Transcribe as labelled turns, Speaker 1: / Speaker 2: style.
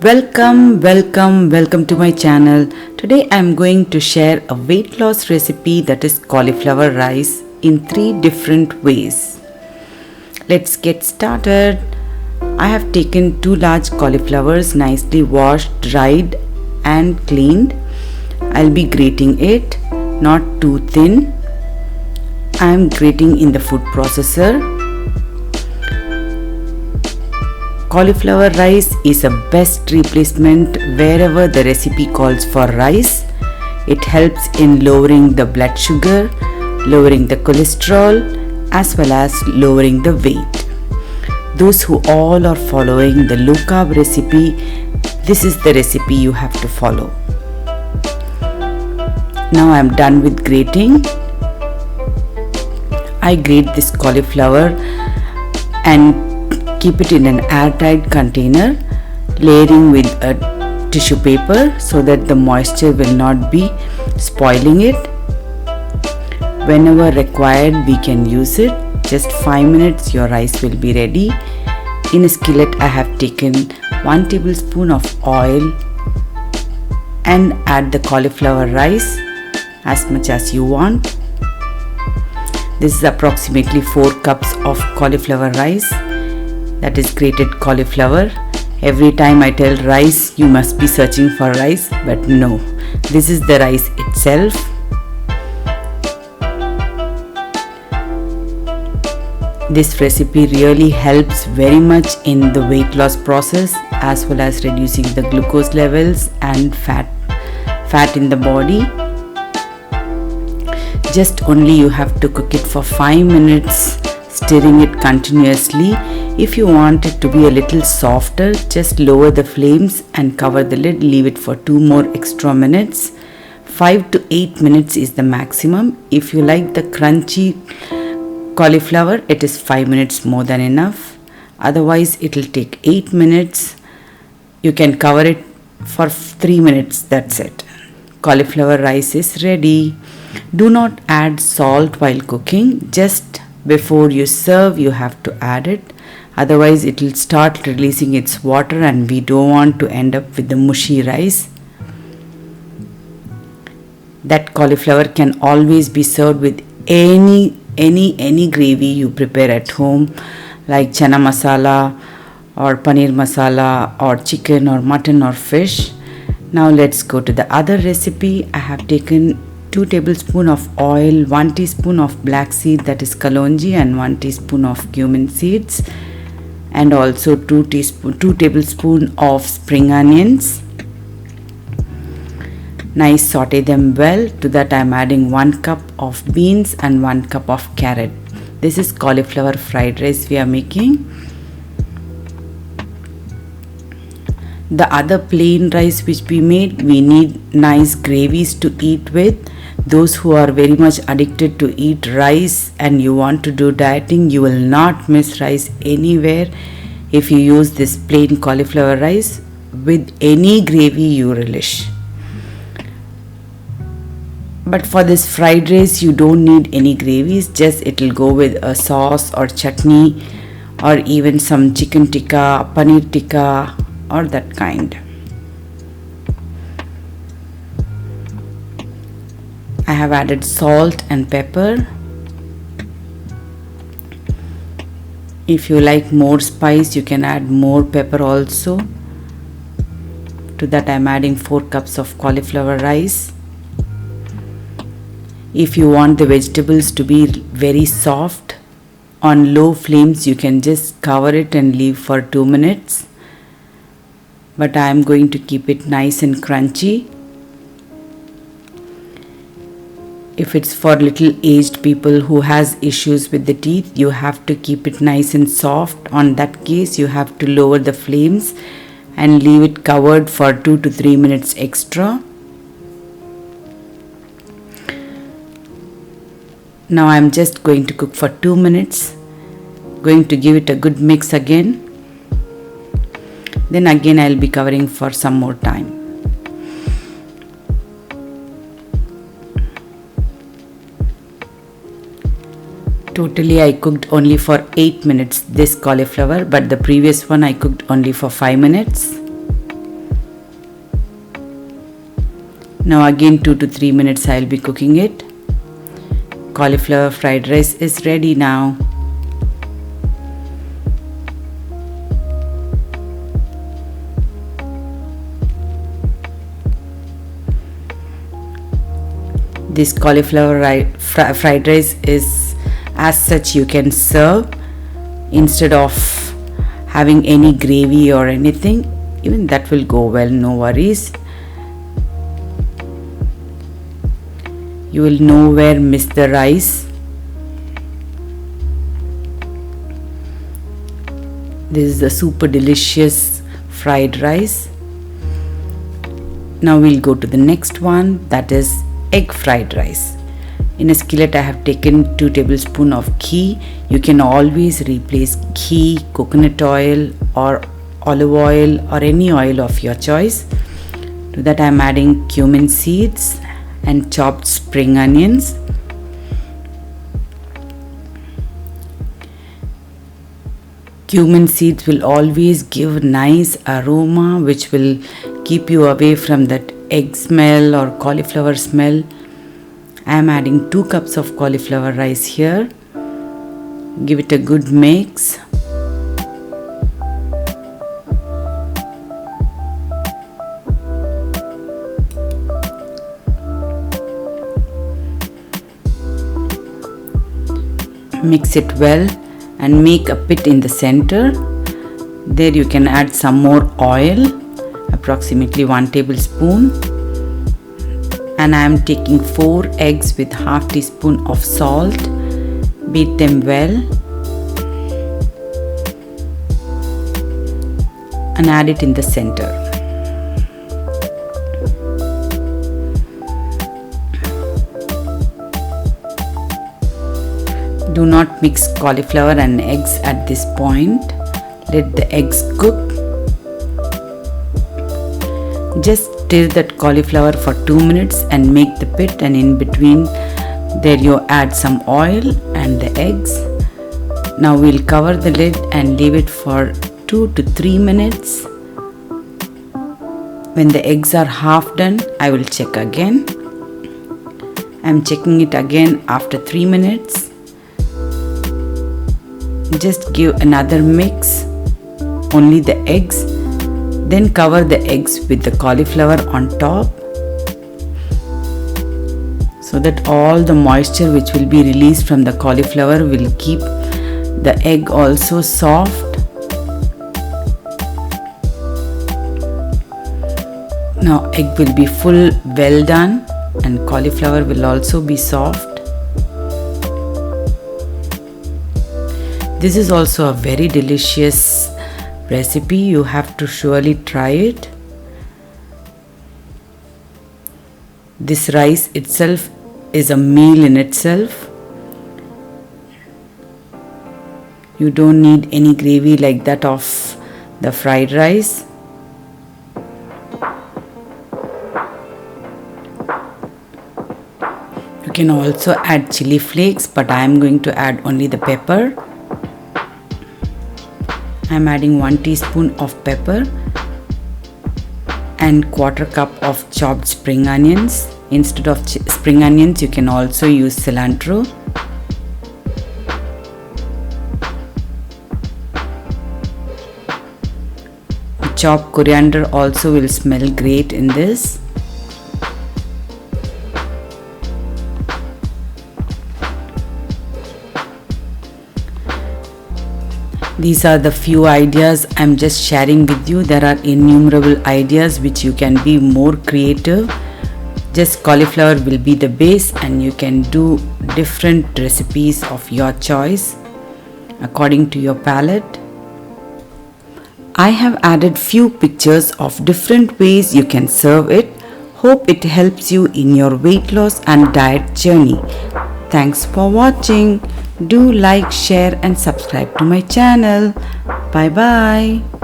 Speaker 1: Welcome to my channel. Today I am going to share a weight loss recipe that is cauliflower rice in 3 different ways. Let's get started. I have taken 2 large cauliflowers, nicely washed, dried and cleaned. I'll be grating it, not too thin. I am grating in the food processor. Cauliflower rice is a best replacement wherever the recipe calls for rice. It helps in lowering the blood sugar, lowering the cholesterol, as well as lowering the weight. Those who all are following the low carb recipe, this is the recipe you have to follow. Now I am done with grating. I grate this cauliflower and keep it in an airtight container, layering with a tissue paper so that the moisture will not be spoiling it. Whenever required, we can use it. Just 5 minutes, your rice will be ready. In a skillet, I have taken 1 tablespoon of oil and add the cauliflower rice as much as you want. This is approximately 4 cups of cauliflower rice. That is grated cauliflower. Every time I tell rice, you must be searching for rice, but no, this is the rice itself. This recipe really helps very much in the weight loss process, as well as reducing the glucose levels and fat in the body. Just only you have to cook it for 5 minutes, stirring it continuously. If you want it to be a little softer, just lower the flames and cover the lid. Leave it for 2 more extra minutes. 5 to 8 minutes is the maximum. If you like the crunchy cauliflower, it is 5 minutes more than enough. Otherwise, it will take 8 minutes. You can cover it for 3 minutes. That's it. Cauliflower rice is ready. Do not add salt while cooking. Just before you serve, you have to add it. Otherwise, it will start releasing its water and we don't want to end up with the mushy rice. That cauliflower can always be served with any gravy you prepare at home, like chana masala or paneer masala or chicken or mutton or fish. Now let's go to the other recipe. I have taken 2 tablespoons of oil, 1 teaspoon of black seed, that is kalonji, and 1 teaspoon of cumin seeds, and also 2 tablespoons of spring onions. Nice, saute them well. To that I am adding 1 cup of beans and 1 cup of carrot. This is cauliflower fried rice we are making. The other plain rice which we made, we need nice gravies to eat with. Those who are very much addicted to eat rice and you want to do dieting, you will not miss rice anywhere if you use this plain cauliflower rice with any gravy you relish. But for this fried rice, you don't need any gravies. Just it will go with a sauce or chutney or even some chicken tikka, paneer tikka or that kind. I have added salt and pepper. If you like more spice, you can add more pepper also. To that I am adding 4 cups of cauliflower rice. If you want the vegetables to be very soft, on low flames you can just cover it and leave for 2 minutes. But I am going to keep it nice and crunchy. If it's for little aged people who has issues with the teeth, you have to keep it nice and soft. On that case, you have to lower the flames and leave it covered for 2 to 3 minutes extra. Now I am just going to cook for 2 minutes. Going to give it a good mix again. Then again I will be covering for some more time. Totally I cooked only for 8 minutes this cauliflower, but the previous one I cooked only for 5 minutes. Now again 2 to 3 minutes I'll be cooking it. Cauliflower fried rice is ready now. This cauliflower fried rice is as such you can serve instead of having any gravy or anything. Even that will go well, no worries. You will nowhere miss the rice. This is the super delicious fried rice. Now we'll go to the next one, that is egg fried rice. In a skillet I have taken 2 tablespoons of ghee. You can always replace ghee, coconut oil or olive oil or any oil of your choice. To that I am adding cumin seeds and chopped spring onions. Cumin seeds will always give nice aroma which will keep you away from that egg smell or cauliflower smell. I am adding 2 cups of cauliflower rice here. Give it a good mix. Mix it well and make a pit in the center. There you can add some more oil, approximately 1 tablespoon. And I am taking 4 eggs with half teaspoon of salt. Beat them well and add it in the center. Do not mix cauliflower and eggs at this point. Let the eggs cook. Just stir that cauliflower for 2 minutes and make the pit, and in between there you add some oil and the eggs. Now we'll cover the lid and leave it for 2 to 3 minutes. When the eggs are half done, I will check again. I'm checking it again after 3 minutes. Just give another mix, only the eggs, then cover the eggs with the cauliflower on top so that all the moisture which will be released from the cauliflower will keep the egg also soft. Now egg will be full well done and cauliflower will also be soft. This is also a very delicious recipe. You have to surely try it. This rice itself is a meal in itself. You don't need any gravy like that of the fried rice. You can also add chili flakes, but I am going to add only the pepper. I am adding 1 teaspoon of pepper and 1/4 cup of chopped spring onions. Instead of spring onions, you can also use cilantro. Chopped coriander also will smell great in this. These are the few ideas I'm just sharing with you. There are innumerable ideas which you can be more creative. Just cauliflower will be the base and you can do different recipes of your choice according to your palate. I have added few pictures of different ways you can serve it. Hope it helps you in your weight loss and diet journey. Thanks for watching. Do like, share and subscribe to my channel. Bye bye.